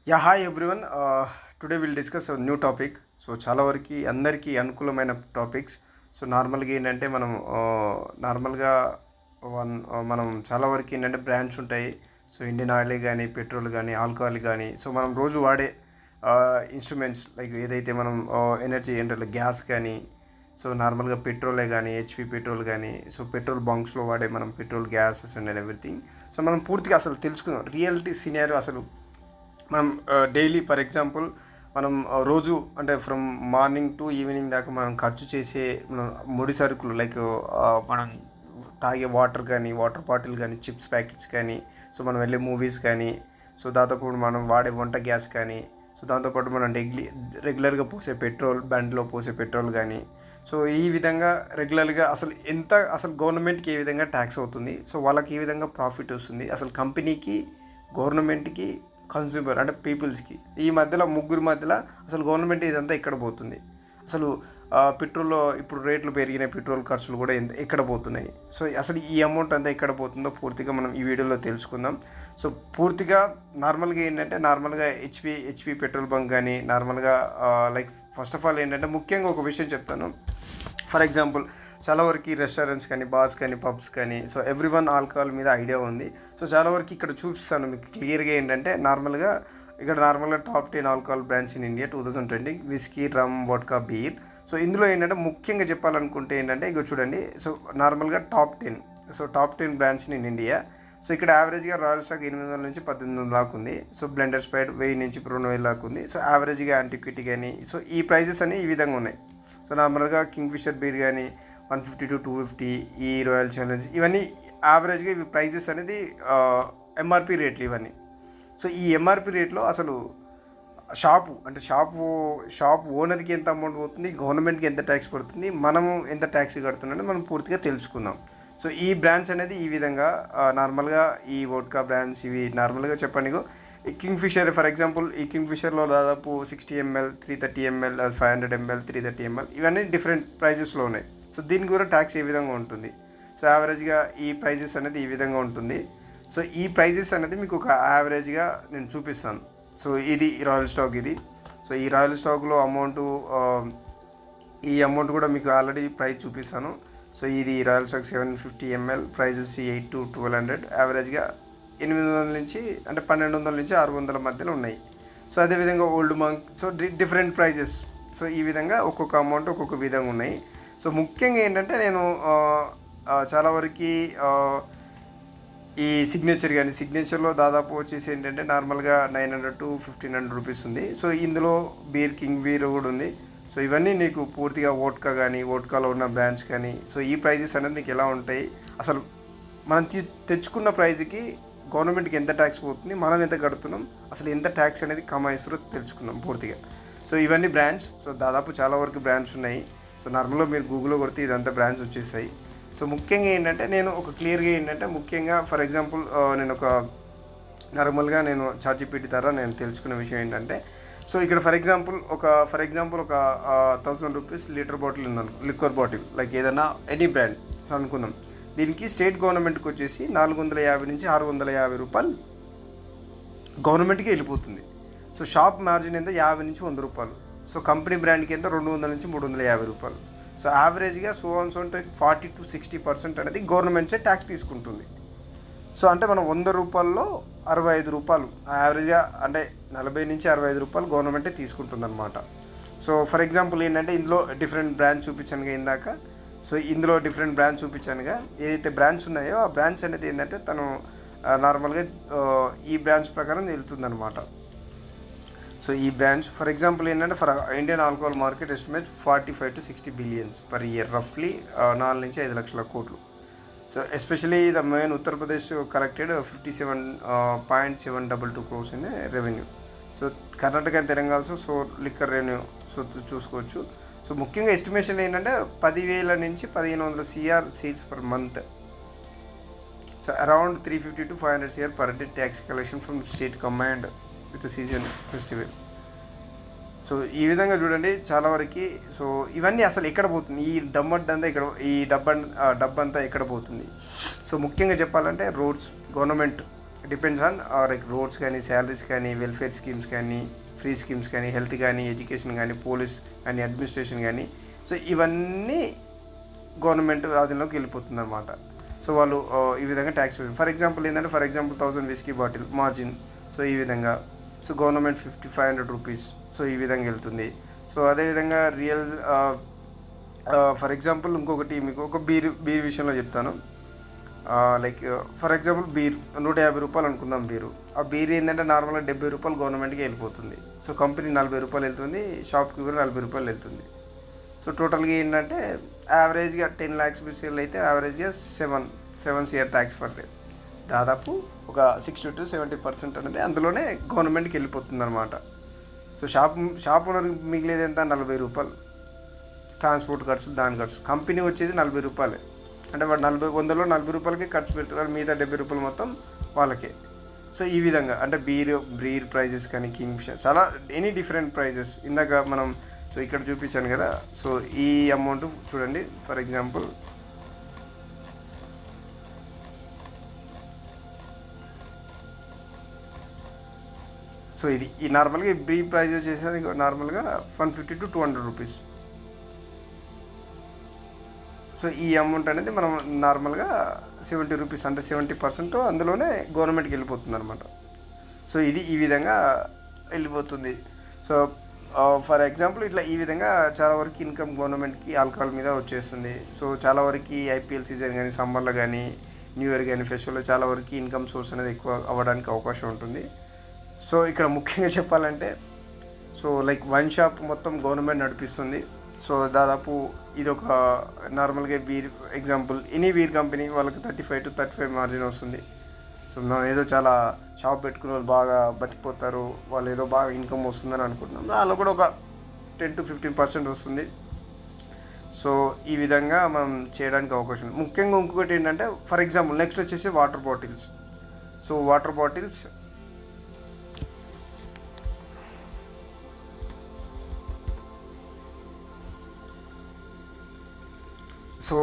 Yeah hi everyone. Today will discuss new topic. So చాలా వరకు అందరికీ అనుకూలమైన టాపిక్స్. సో నార్మల్గా ఏంటంటే నార్మల్గా మనం చాలా వరకు ఏంటంటే బ్రాండ్స్ ఉంటాయి. సో ఇండియన్ ఆయిల్ కానీ, పెట్రోల్ కానీ, ఆల్కహాల్ కానీ, సో మనం రోజు వాడే ఇన్స్ట్రుమెంట్స్ లైక్ ఏదైతే మనం ఎనర్జీ ఏంటంటే గ్యాస్ కానీ, సో నార్మల్గా పెట్రోలే కానీ, హెచ్పి పెట్రోల్ కానీ, సో పెట్రోల్ బంక్స్లో వాడే మనం petrol gases and everything. So మనం పూర్తిగా అసలు తెలుసుకుందాం రియాలిటీ సినారియో. అసలు మనం డైలీ ఫర్ ఎగ్జాంపుల్ మనం రోజు అంటే ఫ్రమ్ మార్నింగ్ టు ఈవినింగ్ దాకా మనం ఖర్చు చేసే ముడి సరుకులు లైక్ మనం తాగే వాటర్ కానీ, వాటర్ బాటిల్ కానీ, చిప్స్ ప్యాకెట్స్ కానీ, సో మనం వెళ్ళే మూవీస్ కానీ, సో దాంతోపాటు మనం వాడే వంట గ్యాస్ కానీ, సో దాంతోపాటు మనం రెగ్యులర్గా పోసే పెట్రోల్, బండిలో పోసే పెట్రోల్ కానీ, సో ఈ విధంగా రెగ్యులర్గా అసలు గవర్నమెంట్కి ఏ విధంగా ట్యాక్స్ అవుతుంది, సో వాళ్ళకి ఏ విధంగా ప్రాఫిట్ వస్తుంది, అసలు కంపెనీకి, గవర్నమెంట్కి, కన్స్యూమర్ అంటే పీపుల్స్కి, ఈ మధ్యలో ముగ్గురు మధ్యలో అసలు గవర్నమెంట్ ఇదంతా ఎక్కడ పోతుంది, అసలు పెట్రోల్లో ఇప్పుడు రేట్లు పెరిగినాయి, పెట్రోల్ ఖర్చులు కూడా ఎక్కడ పోతున్నాయి, సో అసలు ఈ అమౌంట్ అంతా ఎక్కడ పోతుందో పూర్తిగా మనం ఈ వీడియోలో తెలుసుకుందాం. సో పూర్తిగా నార్మల్గా ఏంటంటే నార్మల్గా హెచ్పి పెట్రోల్ బంక్ కానీ నార్మల్గా లైక్ ఫస్ట్ ఆఫ్ ఆల్ ఏంటంటే ముఖ్యంగా ఒక విషయం చెప్తాను. ఫర్ ఎగ్జాంపుల్ చాలా వరకు రెస్టారెంట్స్ కానీ, బార్స్ కానీ, పబ్స్ కానీ, సో ఎవ్రీ వన్ ఆల్కహాల్ మీద ఐడియా ఉంది. సో చాలా వరకు ఇక్కడ చూపిస్తాను మీకు క్లియర్గా. ఏంటంటే నార్మల్గా top 10 alcohol brands in India 2020 whisky, rum, vodka, beer. So ఇందులో ఏంటంటే ముఖ్యంగా చెప్పాలనుకుంటే ఏంటంటే ఇక చూడండి. సో నార్మల్గా top 10 brands in India. So ఇక్కడ యావరేజ్గా రాయల్ స్టాక్ 800 నుంచి 1800 దాకా ఉంది. సో బ్లెండర్ స్ప్రైట్ 1000 నుంచి 2000 దాకా ఉంది. సో యావరేజ్గా యాంటిక్విటీ కానీ, సో ఈ ప్రైజెస్ అనేవి ఈ విధంగా ఉన్నాయి. సో నార్మల్గా కింగ్ ఫిషర్ బీర్ కానీ 150 to 250, ఈ రాయల్ ఛాలెంజ్, ఇవన్నీ యావరేజ్గా ఇవి ప్రైజెస్ అనేది ఎంఆర్పి రేట్లు ఇవన్నీ. సో ఈ ఎంఆర్పి రేట్లో అసలు షాప్ ఓనర్కి ఎంత అమౌంట్ పోతుంది, గవర్నమెంట్కి ఎంత ట్యాక్స్ పడుతుంది, మనము ఎంత ట్యాక్స్ కడుతున్నామని మనం పూర్తిగా తెలుసుకుందాం. సో ఈ బ్రాండ్స్ అనేది ఈ విధంగా నార్మల్గా ఈ వోడ్కా బ్రాండ్స్ ఇవి నార్మల్గా చెప్పండి. ఈ కింగ్ ఫిషర్ ఫర్ ఎగ్జాంపుల్, ఈ కింగ్ ఫిషర్లో దాదాపు 60 ml, 330 ml, 500 ml, 330 ml, ఇవన్నీ డిఫరెంట్ ప్రైజెస్లో ఉన్నాయి. సో దీనికి కూడా ట్యాక్స్ ఏ విధంగా ఉంటుంది. సో యావరేజ్గా ఈ ప్రైజెస్ అనేది ఈ విధంగా ఉంటుంది. సో ఈ ప్రైజెస్ అనేది మీకు ఒక యావరేజ్గా నేను చూపిస్తాను. సో ఇది రాయల్ స్టాక్ ఇది. సో ఈ రాయల్ స్టాక్లో ఈ అమౌంట్ కూడా మీకు ఆల్రెడీ ప్రైస్ చూపిస్తాను. సో ఇది రాయల్ స్టాక్ 750 ml, ప్రైస్ వచ్చి 800 to 1200, యావరేజ్గా 800 నుంచి అంటే 1200 నుంచి 600 మధ్యలో ఉన్నాయి. సో అదేవిధంగా old monk, so different prices. So ఈ విధంగా ఒక్కొక్క అమౌంట్ ఒక్కొక్క విధంగా ఉన్నాయి. సో ముఖ్యంగా ఏంటంటే నేను చాలా వరకు ఈ సిగ్నేచర్లో దాదాపు వచ్చేసి ఏంటంటే నార్మల్గా 900 to 1500 రూపీస్ ఉంది. సో ఇందులో కింగ్ బీర్ కూడా ఉంది. సో ఇవన్నీ నీకు పూర్తిగా వోడ్కాలో ఉన్న బ్రాండ్స్ కానీ, సో ఈ ప్రైజెస్ అనేది మీకు ఎలా ఉంటాయి, అసలు మనం తెచ్చుకున్న ప్రైజ్కి గవర్నమెంట్కి ఎంత ట్యాక్స్ పోతుంది, మనం ఎంత కడుతున్నాం, అసలు ఎంత ట్యాక్స్ అనేది కమాయిస్తారో తెలుసుకుందాం పూర్తిగా. సో ఇవన్నీ బ్రాండ్స్. సో దాదాపు చాలా వరకు బ్రాండ్స్ ఉన్నాయి. సో నార్మల్గా మీరు గూగుల్లో కొడితే ఇదంతా బ్రాండ్స్ వచ్చేసాయి. సో ముఖ్యంగా ఏంటంటే నేను క్లియర్గా ఏంటంటే ముఖ్యంగా ఫర్ ఎగ్జాంపుల్ నేను చాట్‌జీపీటీ ద్వారా నేను తెలుసుకున్న విషయం ఏంటంటే, సో ఇక్కడ ఫర్ ఎగ్జాంపుల్ ఒక 1000 రూపీస్ లీటర్ బాటిల్ ఉందను, లిక్వర్ బాటిల్ లైక్ ఏదైనా ఎనీ బ్రాండ్ సో అనుకుందాం. దీనికి స్టేట్ గవర్నమెంట్కి వచ్చేసి 450 నుంచి 650 రూపాయలు గవర్నమెంట్కి వెళ్ళిపోతుంది. సో షాప్ మార్జిన్ ఎంత 50 నుంచి 100 రూపాయలు. సో కంపెనీ బ్రాండ్కి ఎంత 200 నుంచి 350 రూపాయలు. సో యావరేజ్గా 40 to 60% అనేది గవర్నమెంట్సే ట్యాక్స్ తీసుకుంటుంది. సో అంటే మనం 100 రూపాయల్లో 65 రూపాయలు యావరేజ్గా అంటే 40 నుంచి 65 రూపాయలు గవర్నమెంటే తీసుకుంటుంది అనమాట. సో ఫర్ ఎగ్జాంపుల్ ఏంటంటే ఇందులో డిఫరెంట్ బ్రాండ్స్ చూపించానుగా ఇందాక. సో ఇందులో డిఫరెంట్ బ్రాండ్స్ చూపించానుగా, ఏదైతే బ్రాండ్స్ ఉన్నాయో ఆ బ్రాండ్స్ అనేది ఏంటంటే తను నార్మల్గా ఈ బ్రాండ్స్ ప్రకారం వెళ్తుందనమాట. సో ఈ బ్రాండ్స్ ఫర్ ఎగ్జాంపుల్ ఏంటంటే for Indian alcohol market estimate 45 to 60 billions per year, రఫ్లీ 4 నుంచి 5 లక్షల కోట్లు. So especially the main Uttar Pradesh collected 57.722 crores in revenue. So Karnataka and Telangana so liquor revenue so చూసుకోవచ్చు. సో ముఖ్యంగా ఎస్టిమేషన్ ఏంటంటే 10,000 నుంచి 1,500 CR seats per month. So around 350 to 500 CR per day tax collection from state combined with season festival. So ఈ విధంగా చూడండి చాలా వరకు. So ఇవన్నీ అసలు ఎక్కడ పోతుంది, ఈ డబ్బంతా ఎక్కడ పోతుంది. సో ముఖ్యంగా చెప్పాలంటే roads, government depends on like roads కానీ, శాలరీస్ కానీ, వెల్ఫేర్ స్కీమ్స్ కానీ, ఫ్రీ స్కీమ్స్ కానీ, హెల్త్ కానీ, ఎడ్యుకేషన్ కానీ, పోలీస్ కానీ, అడ్మినిస్ట్రేషన్ కానీ. సో ఇవన్నీ గవర్నమెంట్ ఆధీనంలోకి వెళ్ళిపోతుంది అనమాట. సో వాళ్ళు ఈ విధంగా tax pay. For example 1000 whisky bottle margin. So ఈ విధంగా సో గవర్నమెంట్ 500 రూపీస్. సో ఈ విధంగా వెళ్తుంది. సో అదేవిధంగా రియల్ ఫర్ ఎగ్జాంపుల్ ఇంకొకటి మీకు ఒక బీర్ విషయంలో చెప్తాను. లైక్ ఫర్ ఎగ్జాంపుల్ బీర్ 150 రూపాయలు అనుకుందాం బీరు. ఆ బీర్ ఏంటంటే నార్మల్గా 70 రూపాయలు గవర్నమెంట్కి వెళ్ళిపోతుంది. సో కంపెనీ 40 రూపాయలు వెళ్తుంది, షాప్కి కూడా 40 రూపాయలు వెళ్తుంది. సో టోటల్గా ఏంటంటే యావరేజ్గా 10 lakhs బిస్కెట్లు అయితే యావరేజ్గా 7 CR ట్యాక్స్ పర్ దాదాపు ఒక 60 to 70% అనేది అందులోనే గవర్నమెంట్కి వెళ్ళిపోతుంది అనమాట. సో షాప్ ఓనర్కి మిగిలేదు ఎంత, 40 రూపాయలు ట్రాన్స్పోర్ట్ ఖర్చు, దాని ఖర్చు. కంపెనీ వచ్చేది 40 రూపాయలే. అంటే వాడు 100లో 40 రూపాయలకి ఖర్చు పెడుతున్నారు, మిగతా 70 రూపాయలు మొత్తం వాళ్ళకే. సో ఈ విధంగా అంటే బీర్ ప్రైజెస్ కానీ, కింగ్ ఫిషర్ చాలా ఎనీ డిఫరెంట్ ప్రైజెస్ ఇందాక మనం సో ఇక్కడ చూపించాను కదా. సో ఈ అమౌంట్ చూడండి. ఫర్ ఎగ్జాంపుల్ సో ఇది ఈ నార్మల్గా ఈ బీర్ ప్రైజ్ వచ్చేసి నార్మల్గా 150 to 200 రూపీస్. సో ఈ అమౌంట్ అనేది మనం నార్మల్గా 70 రూపీస్ అంటే 70% అందులోనే గవర్నమెంట్కి వెళ్ళిపోతుంది అనమాట. సో ఇది ఈ విధంగా వెళ్ళిపోతుంది. సో ఫర్ ఎగ్జాంపుల్ ఇట్లా ఈ విధంగా చాలా వరకు ఇన్కమ్ గవర్నమెంట్కి ఆల్కహాల్ మీద వచ్చేస్తుంది. సో చాలా వరకు IPL సీజన్ కానీ, సమ్మర్లో కానీ, న్యూ ఇయర్ కానీ, ఫెస్టివల్లో చాలా వరకు ఇన్కమ్ సోర్స్ అనేది ఎక్కువ అవ్వడానికి అవకాశం ఉంటుంది. సో ఇక్కడ ముఖ్యంగా చెప్పాలంటే సో లైక్ వైన్ షాప్ మొత్తం గవర్నమెంట్ నడిపిస్తుంది. సో దాదాపు ఇది ఒక నార్మల్గా beer example any beer company వాళ్ళకి 35 to 35 మార్జిన్ వస్తుంది. సో మనం ఏదో చాలా షాప్ పెట్టుకున్న వాళ్ళు బాగా బతికిపోతారు, వాళ్ళు ఏదో బాగా ఇన్కమ్ వస్తుందని అనుకుంటున్నాం. దానిలో కూడా ఒక 10 to 15% వస్తుంది. సో ఈ విధంగా మనం చేయడానికి అవకాశం ఉంది. ముఖ్యంగా ఇంకొకటి ఏంటంటే ఫర్ ఎగ్జాంపుల్ నెక్స్ట్ వచ్చేసి water bottles. So water bottles so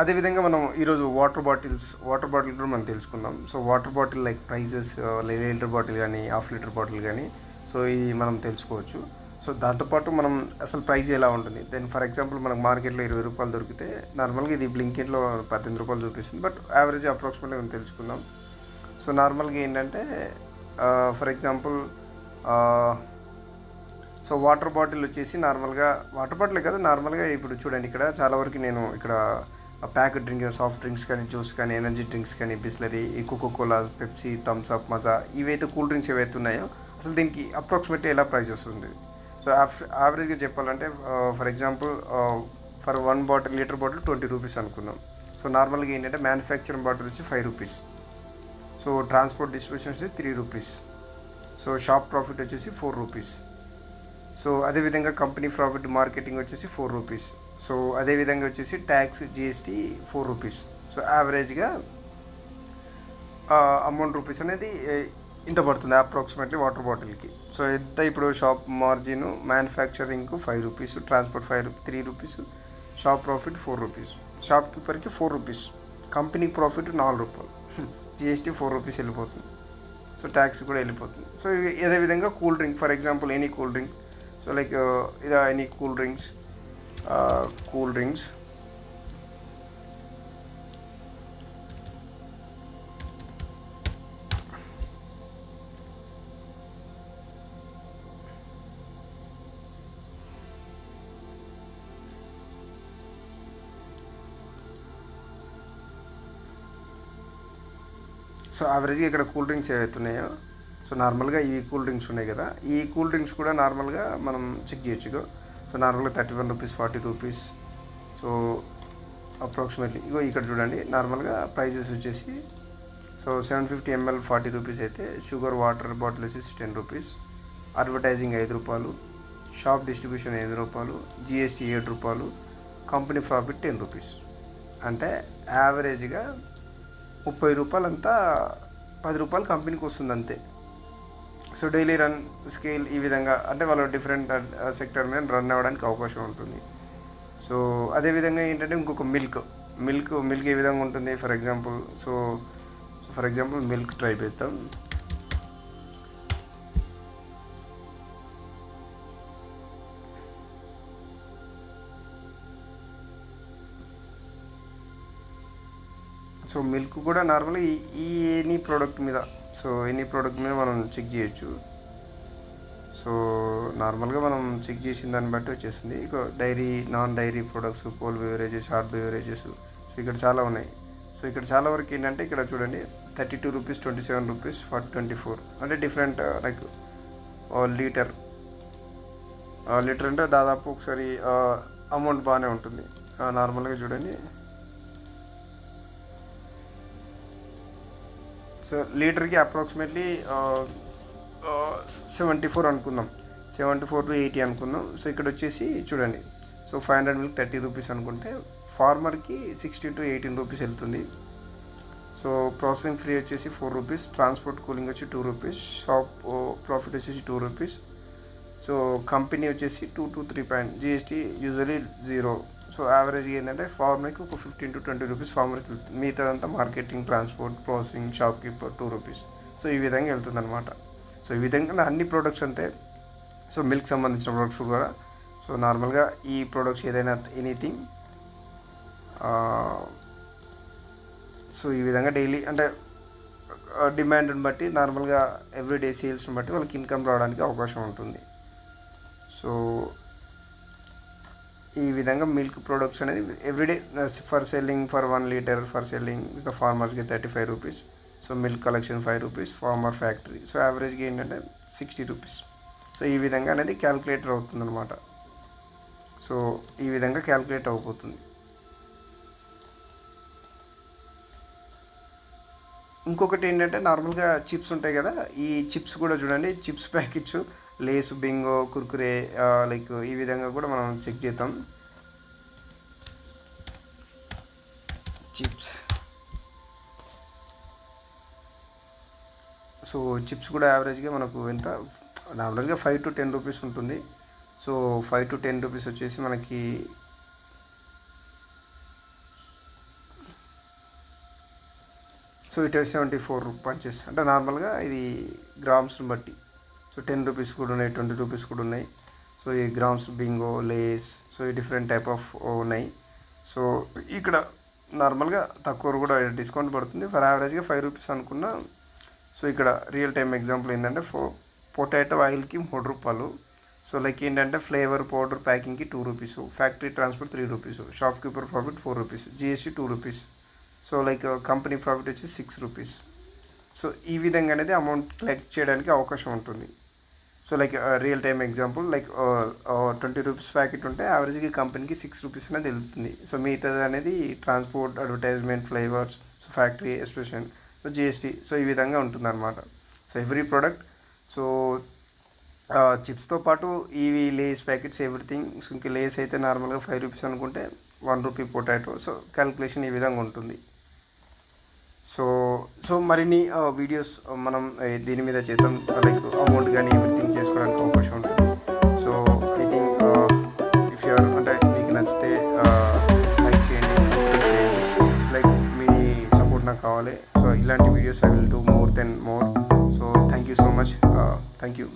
అదేవిధంగా మనం ఈరోజు వాటర్ బాటిల్ కూడా మనం తెలుసుకుందాం. So water bottle like prices, litre bottle కానీ, హాఫ్ లీటర్ బాటిల్ కానీ, సో ఇది మనం తెలుసుకోవచ్చు. సో దాంతోపాటు మనం అసలు ప్రైస్ ఎలా ఉంటుంది. దెన్ ఫర్ ఎగ్జాంపుల్ మనకు మార్కెట్లో 20 రూపాయలు దొరికితే నార్మల్గా ఇది బ్లింకిట్లో 18 రూపాయలు చూపిస్తుంది. బట్ యావరేజ్ అప్రాక్సిమేట్గా మనం తెలుసుకుందాం. సో నార్మల్గా ఏంటంటే for example so water bottle వచ్చేసి నార్మల్గా వాటర్ బాటిల్ కదా, నార్మల్గా ఇప్పుడు చూడండి ఇక్కడ చాలా వరకు నేను ఇక్కడ ప్యాకెట్ డ్రింక్, సాఫ్ట్ డ్రింక్స్ కానీ, జ్యూస్ కానీ, ఎనర్జీ డ్రింక్స్ కానీ, Bisleri, Coca-Cola, Pepsi, Thums Up, Maaza, ఇవైతే కూల్ డ్రింక్స్ ఏవైతే ఉన్నాయో అసలు దీనికి అప్రాక్సిమేట్లీ ఎలా ప్రైస్ వస్తుంది. సో యావరేజ్గా చెప్పాలంటే for example for 1 litre bottle 20 rupees అనుకుందాం. సో నార్మల్గా ఏంటంటే మ్యానుఫ్యాక్చరింగ్ బాటిల్ వచ్చి 5 రూపీస్. సో ట్రాన్స్పోర్ట్ డిస్ట్రిబ్యూషన్ వచ్చి 3 రూపీస్. సో షాప్ ప్రాఫిట్ వచ్చేసి 4 రూపీస్. సో అదేవిధంగా కంపెనీ ప్రాఫిట్ మార్కెటింగ్ వచ్చేసి 4 రూపీస్. సో అదేవిధంగా వచ్చేసి ట్యాక్స్, GST 4 రూపీస్. సో యావరేజ్గా అమౌంట్ రూపీస్ అనేది ఇంత పడుతుంది అప్రాక్సిమేట్లీ వాటర్ బాటిల్కి. సో ఎంత ఇప్పుడు షాప్ మార్జిన్ మ్యానుఫ్యాక్చరింగ్కు 5 rupees, transport 3 rupees, shop profit 4 rupees, shop కీపర్కి 4 రూపీస్, కంపెనీ ప్రాఫిట్ 4 రూపాయలు, GST 4 రూపీస్ వెళ్ళిపోతుంది. సో ట్యాక్స్ కూడా వెళ్ళిపోతుంది. సో అదేవిధంగా cool drink for example any cool drink. So like ఇదా ఎనీ కూల్ డ్రింక్స్ సో యావరేజ్గా ఇక్కడ కూల్ డ్రింక్స్ ఏవైతే ఉన్నాయో సో నార్మల్గా ఈ కూల్ డ్రింక్స్ ఉన్నాయి కదా, ఈ కూల్ డ్రింక్స్ కూడా నార్మల్గా మనం చెక్ చేయొచ్చు. సో నార్మల్గా 31 రూపీస్, 40 రూపీస్. సో అప్రాక్సిమేట్లీ ఇగో ఇక్కడ చూడండి నార్మల్గా ప్రైజెస్ వచ్చేసి సో 750 ml 40 రూపీస్ అయితే, షుగర్ వాటర్ బాటిల్ వచ్చేసి 10 రూపీస్, అడ్వర్టైజింగ్ 5 రూపాయలు, షాప్ డిస్ట్రిబ్యూషన్ 5 రూపాయలు, GST 7 రూపాయలు, కంపెనీ ప్రాఫిట్ 10 రూపీస్. అంటే యావరేజ్గా 30 రూపాయలు అంతా 10 రూపాయలు కంపెనీకి వస్తుంది అంతే. సో డైలీ రన్ స్కేల్ ఈ విధంగా అంటే వాళ్ళు డిఫరెంట్ సెక్టర్ మీద రన్ అవ్వడానికి అవకాశం ఉంటుంది. సో అదేవిధంగా ఏంటంటే ఇంకొక మిల్క్ ఏ విధంగా ఉంటుంది for example. So for example milk try చేద్దాం. సో మిల్క్ కూడా నార్మల్గా ఈ ఎనీ ప్రోడక్ట్ మీద మనం చెక్ చేయొచ్చు. సో నార్మల్గా మనం చెక్ చేసిన దాన్ని బట్టి వచ్చేసింది. ఇక dairy, non dairy products, cold beverages, hot beverages, so ఇక్కడ చాలా ఉన్నాయి. సో ఇక్కడ చాలా వరకు ఏంటంటే ఇక్కడ చూడండి 32 రూపీస్, 27 రూపీస్, 24 అంటే డిఫరెంట్ లైక్ లీటర్ అంటే దాదాపు ఒకసారి అమౌంట్ బాగానే ఉంటుంది. నార్మల్గా చూడండి, సో లీటర్కి అప్రాక్సిమేట్లీ 74 అనుకుందాం, 74 to 80 అనుకుందాం. సో ఇక్కడ వచ్చేసి చూడండి, సో 500 మిల్క్ 30 రూపీస్ అనుకుంటే ఫార్మర్కి 16 to 18 రూపీస్ వెళ్తుంది. సో ప్రాసెసింగ్ ఫ్రీ వచ్చేసి 4 రూపీస్, ట్రాన్స్పోర్ట్ కూలింగ్ వచ్చి 2 రూపీస్, షాప్ ప్రాఫిట్ వచ్చేసి 2 రూపీస్. సో కంపెనీ వచ్చేసి 2 to 3 జిఎస్టీ యూజువలీ 0. సో యావరేజ్గా ఏంటంటే ఫార్మర్కి ఒక 15 to 20 రూపీస్ ఫార్మర్కి వెళ్తుంది. మిగతాదంతా marketing, transport, processing, shop keeper 2 rupees. So ఈ విధంగా వెళ్తుంది అనమాట. సో ఈ విధంగా అన్ని ప్రోడక్ట్స్ అంతే. సో మిల్క్ సంబంధించిన ప్రోడక్ట్స్ కూడా. సో నార్మల్గా ఈ ప్రోడక్ట్స్ ఏదైనా ఎనీథింగ్, సో ఈ విధంగా డైలీ అంటే డిమాండ్ని బట్టి నార్మల్గా ఎవ్రీడే సేల్స్ని బట్టి వాళ్ళకి ఇన్కమ్ రావడానికి అవకాశం ఉంటుంది. సో ఈ విధంగా మిల్క్ ప్రోడక్ట్స్ అనేది everyday for selling for 1 litre for selling the ఫార్మర్స్కి 35 rupees. So milk collection 5 rupees, farmer factory so యావరేజ్గా ఏంటంటే 60 రూపీస్. సో ఈ విధంగా అనేది క్యాల్కులేటర్ అవుతుంది అనమాట. సో ఈ విధంగా క్యాల్కులేట్ అయిపోతుంది. ఇంకొకటి ఏంటంటే నార్మల్గా చిప్స్ ఉంటాయి కదా, ఈ చిప్స్ కూడా చూడండి, chips packets Lay's, Bingo, Kurkure like ఈ విధంగా కూడా మనం చెక్ చేద్దాం. చిప్స్, సో చిప్స్ కూడా యావరేజ్గా మనకు ఎంత నార్మల్గా 5 to 10 రూపీస్ ఉంటుంది. సో 5 to 10 రూపీస్ వచ్చేసి మనకి సో ఇటు 74 పంచెస్ అంటే నార్మల్గా ఇది గ్రామ్స్ని బట్టి. సో 10 రూపీస్ కూడా ఉన్నాయి, 20 రూపీస్ కూడా ఉన్నాయి. సో ఈ గ్రామ్స్, బింగో, లేస్, సో ఈ డిఫరెంట్ టైప్ ఆఫ్ ఉన్నాయి. సో ఇక్కడ నార్మల్గా తక్కువ కూడా డిస్కౌంట్ పడుతుంది. ఫర్ యావరేజ్గా 5 రూపీస్ అనుకున్నా. సో ఇక్కడ రియల్ టైం ఎగ్జాంపుల్ ఏంటంటే పొటాటో ఆయిల్కి 3 రూపాయలు. సో లైక్ ఏంటంటే ఫ్లేవర్ పౌడర్ ప్యాకింగ్కి 2 rupees, factory transport 3 rupees, shopkeeper profit 4 rupees, GST 2 rupees. So like company profit వచ్చి 6 రూపీస్. సో ఈ విధంగా అనేది అమౌంట్ కలెక్ట్ చేయడానికి అవకాశం ఉంటుంది. So like real time example like 20 rupees packet ఉంటే యావరేజ్గా కంపెనీకి 6 రూపీస్ అనేది వెళ్తుంది. సో మిగతాది అనేది transport, advertisement, flavours, so factory expression, so GST, so ఈ విధంగా ఉంటుంది అనమాట. So every product. సో చిప్స్తో పాటు ఇవి లేస్ ప్యాకెట్స్ ఎవ్రీథింగ్. సో ఇంక లేస్ అయితే నార్మల్గా 5 రూపీస్ అనుకుంటే 1 రూపీ పొటాటో. సో క్యాల్కులేషన్ ఈ విధంగా ఉంటుంది. సో మరిన్ని వీడియోస్ మనం దీని మీద చేద్దాం, లైక్ అమౌంట్ కానీ ఎవ్రీథింగ్ చేసుకోవడానికి అవకాశం ఉంటుంది. So I think if you're అంటే మీకు నచ్చితే లైక్ చేయండి, సబ్స్క్రైబ్ చేయండి. లైక్ మీ సపోర్ట్ నాకు కావాలి. సో ఇలాంటి videos I will do more than more. So thank you so much. Thank you.